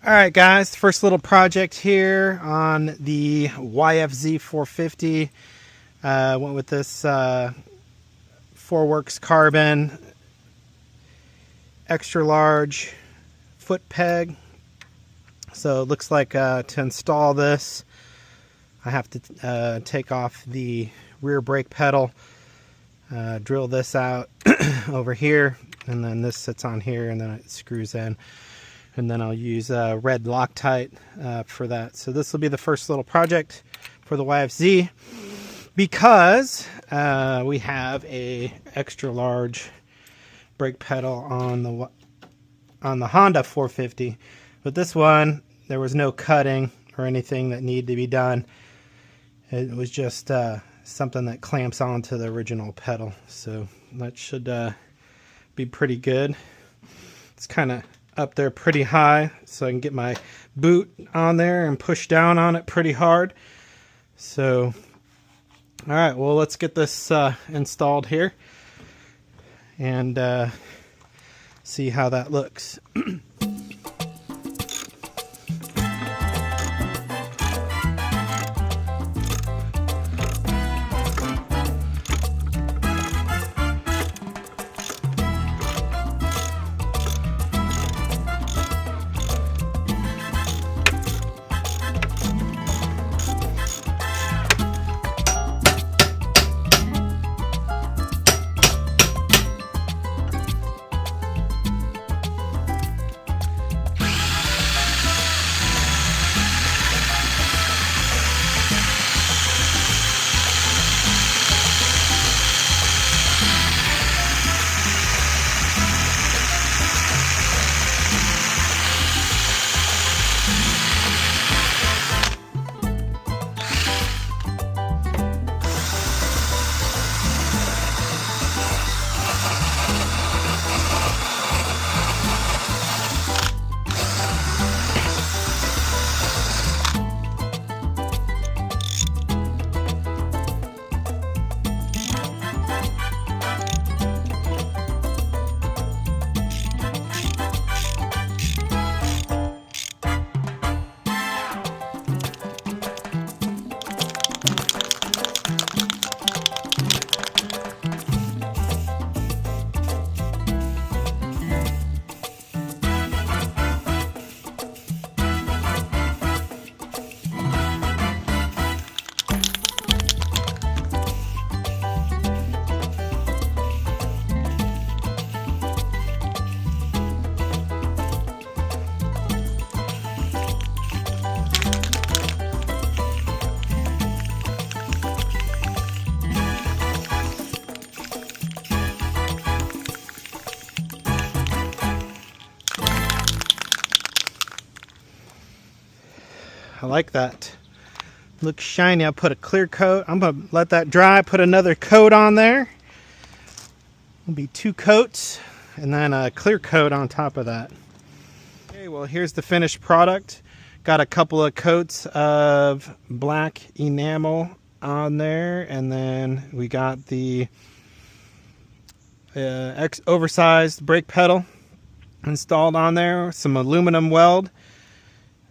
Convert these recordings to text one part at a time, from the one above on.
Alright guys, first little project here on the YFZ450. Went with this FourWerks Carbon extra large foot peg. So it looks like to install this I have to take off the rear brake pedal, drill this out over here, and then this sits on here and then it screws in. And then I'll use red Loctite for that. So this will be the first little project for the YFZ because we have a extra large brake pedal on the Honda 450. But this one, there was no cutting or anything that needed to be done. It was just something that clamps onto the original pedal. So that should be pretty good. It's kind of up there pretty high, so I can get my boot on there and push down on it pretty hard. So alright, well, let's get this installed here and see how that looks. I like that. Looks shiny. I put a clear coat. I'm going to let that dry, put another coat on there. It'll be 2 coats and then a clear coat on top of that. Okay, well, here's the finished product. Got a couple of coats of black enamel on there, and then we got the oversized brake pedal installed on there, some aluminum weld.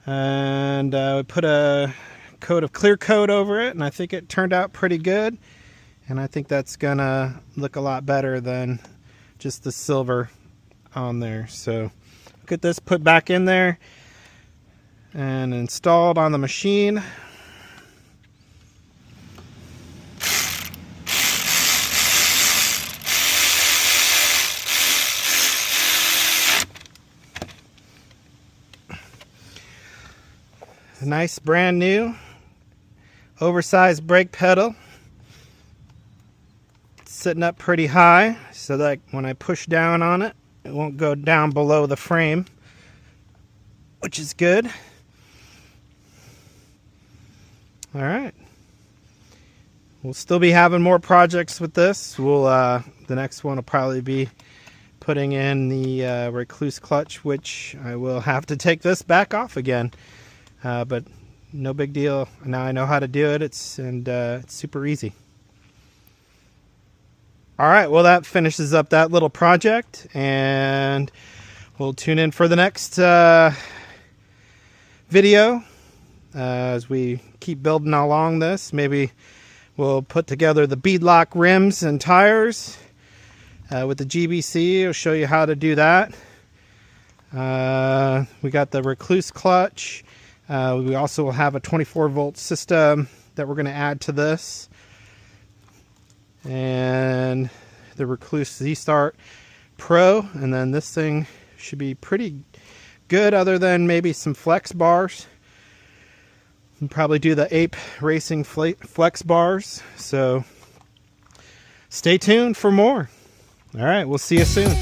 And we put a coat of clear coat over it, and I think it turned out pretty good. And I think that's gonna look a lot better than just the silver on there. So get this put back in there and installed on the machine. A nice brand new oversized brake pedal. It's sitting up pretty high so that when I push down on it, it won't go down below the frame, which is good. All right. We'll still be having more projects with this. The next one will probably be putting in the recluse clutch, which I will have to take this back off again. But no big deal. Now I know how to do it. It's super easy. All right, well, that finishes up that little project, and we'll tune in for the next video as we keep building along this. Maybe we'll put together the beadlock rims and tires with the GBC. I'll show you how to do that. We got the Recluse clutch. We also will have a 24-volt system that we're going to add to this. And the Recluse Z-Start Pro. And then this thing should be pretty good other than maybe some flex bars. We'll probably do the Ape Racing flex bars. So stay tuned for more. All right, we'll see you soon.